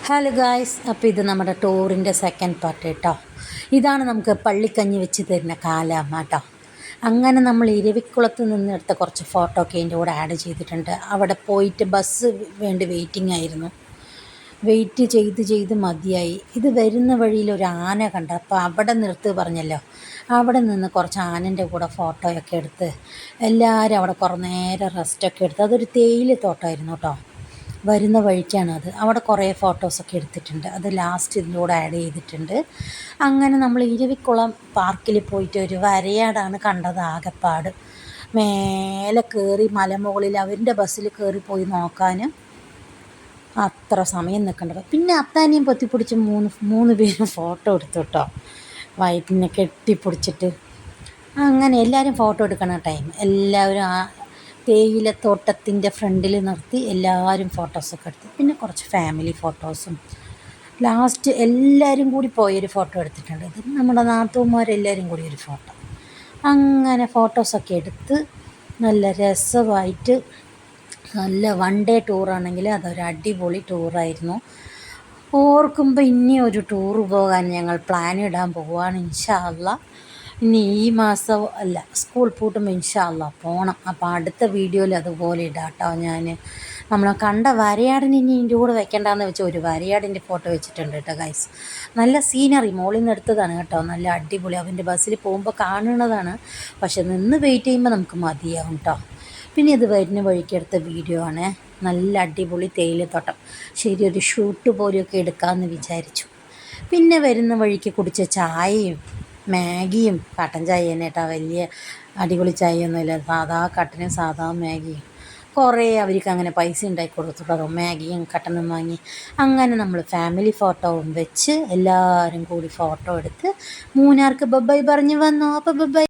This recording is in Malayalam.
ഹലോ ഗായ്സ്, അപ്പോൾ ഇത് നമ്മുടെ ടൂറിൻ്റെ സെക്കൻഡ് പാർട്ട് കേട്ടോ. ഇതാണ് നമുക്ക് പള്ളിക്കഞ്ഞി വെച്ച് തരുന്ന കാലാമ്മ കേട്ടോ. അങ്ങനെ നമ്മൾ ഇരവിക്കുളത്ത് നിന്ന് എടുത്ത കുറച്ച് ഫോട്ടോ ഒക്കെ അതിൻ്റെ കൂടെ ആഡ് ചെയ്തിട്ടുണ്ട്. അവിടെ പോയിട്ട് ബസ് വേണ്ടി വെയിറ്റിംഗ് ആയിരുന്നു. വെയിറ്റ് ചെയ്ത് മതിയായി. ഇത് വരുന്ന വഴിയിൽ ഒരു ആന കണ്ട, അപ്പോൾ അവിടെ നിർത്തി പറഞ്ഞല്ലോ. അവിടെ നിന്ന് കുറച്ച് ആനൻ്റെ കൂടെ ഫോട്ടോയൊക്കെ എടുത്ത് എല്ലാവരും അവിടെ കുറേ നേരം റെസ്റ്റൊക്കെ എടുത്ത്. അതൊരു തേയില തോട്ടമായിരുന്നു കേട്ടോ. വരുന്ന വഴിക്കാണത്. അവിടെ കുറേ ഫോട്ടോസൊക്കെ എടുത്തിട്ടുണ്ട്. അത് ലാസ്റ്റ് ഇതിലൂടെ ആഡ് ചെയ്തിട്ടുണ്ട്. അങ്ങനെ നമ്മൾ ഇരവിക്കുളം പാർക്കിൽ പോയിട്ട് ഒരു വരയാടാണ് കണ്ടത് ആകെപ്പാട്. മേലെ കയറി മലമുകളിൽ അവരുടെ ബസ്സിൽ കയറിപ്പോയി നോക്കാൻ അത്ര സമയം നിൽക്കേണ്ടത്. പിന്നെ അത്താനെയും പൊത്തിപ്പിടിച്ച് മൂന്ന് പേരും ഫോട്ടോ എടുത്തു കേട്ടോ. വയറ്റിനെ കെട്ടിപ്പിടിച്ചിട്ട് അങ്ങനെ എല്ലാവരും ഫോട്ടോ എടുക്കണ ടൈം എല്ലാവരും ആ തേയിലത്തോട്ടത്തിൻ്റെ ഫ്രണ്ടിൽ നിർത്തി എല്ലാവരും ഫോട്ടോസൊക്കെ എടുത്തു. പിന്നെ കുറച്ച് ഫാമിലി ഫോട്ടോസും ലാസ്റ്റ് എല്ലാവരും കൂടി പോയൊരു ഫോട്ടോ എടുത്തിട്ടുണ്ട്. ഇത് നമ്മുടെ നാത്തൂന്മാരെല്ലാവരും കൂടി ഒരു ഫോട്ടോ. അങ്ങനെ ഫോട്ടോസൊക്കെ എടുത്ത് നല്ല രസമായിട്ട് നല്ല വൺ ഡേ ടൂറാണെങ്കിൽ അതൊരു അടിപൊളി ടൂറായിരുന്നു. ഓർക്കുമ്പോൾ ഇനി ഒരു ടൂറ് പോകാൻ ഞങ്ങൾ പ്ലാൻ ഇടാൻ പോവുകയാണ് ഇൻഷാ അള്ളാ. ഇനി ഈ മാസം അല്ല, സ്കൂൾ പൂട്ടുമ്പോൾ ഇൻഷാ അള്ളാ പോകണം. അപ്പോൾ അടുത്ത വീഡിയോയിൽ അതുപോലെ ഇടാം കേട്ടോ. ഞാൻ നമ്മളെ കണ്ട വരയാടിന് ഇനി ഇതിൻ്റെ കൂടെ വെക്കേണ്ടതെന്ന് വെച്ചാൽ ഒരു വരയാടിൻ്റെ ഫോട്ടോ വെച്ചിട്ടുണ്ട് കേട്ടോ ഗൈസ്. നല്ല സീനറി മോളിൽ നിന്ന് എടുത്തതാണ് കേട്ടോ. നല്ല അടിപൊളി. അവൻ്റെ ബസ്സിൽ പോകുമ്പോൾ കാണുന്നതാണ്, പക്ഷെ നിന്ന് വെയിറ്റ് ചെയ്യുമ്പോൾ നമുക്ക് മതിയാവും കേട്ടോ. പിന്നെ ഇത് വരുന്ന വഴിക്കെടുത്ത വീഡിയോ ആണ്. നല്ല അടിപൊളി തേയിലത്തോട്ടം. ശരി, ഒരു ഷൂട്ട് പോലെയൊക്കെ എടുക്കാമെന്ന് വിചാരിച്ചു. പിന്നെ വരുന്ന വഴിക്ക് കുടിച്ച ചായയും മാഗിയും കട്ടൻ ചായ തന്നെ കേട്ടോ. വലിയ അടിപൊളി ചായയൊന്നുമില്ല, സാധാ കട്ടനും സാധാ മാഗിയും. കുറേ അവർക്ക് അങ്ങനെ പൈസ ഉണ്ടാക്കി കൊടുത്തിട്ടോ. മാഗിയും കട്ടനും വാങ്ങി. അങ്ങനെ നമ്മൾ ഫാമിലി ഫോട്ടോവും വെച്ച് എല്ലാവരും കൂടി ഫോട്ടോ എടുത്ത് മൂന്നാർക്ക് ബൈ പറഞ്ഞ് വന്നു. അപ്പോൾ ബൈ.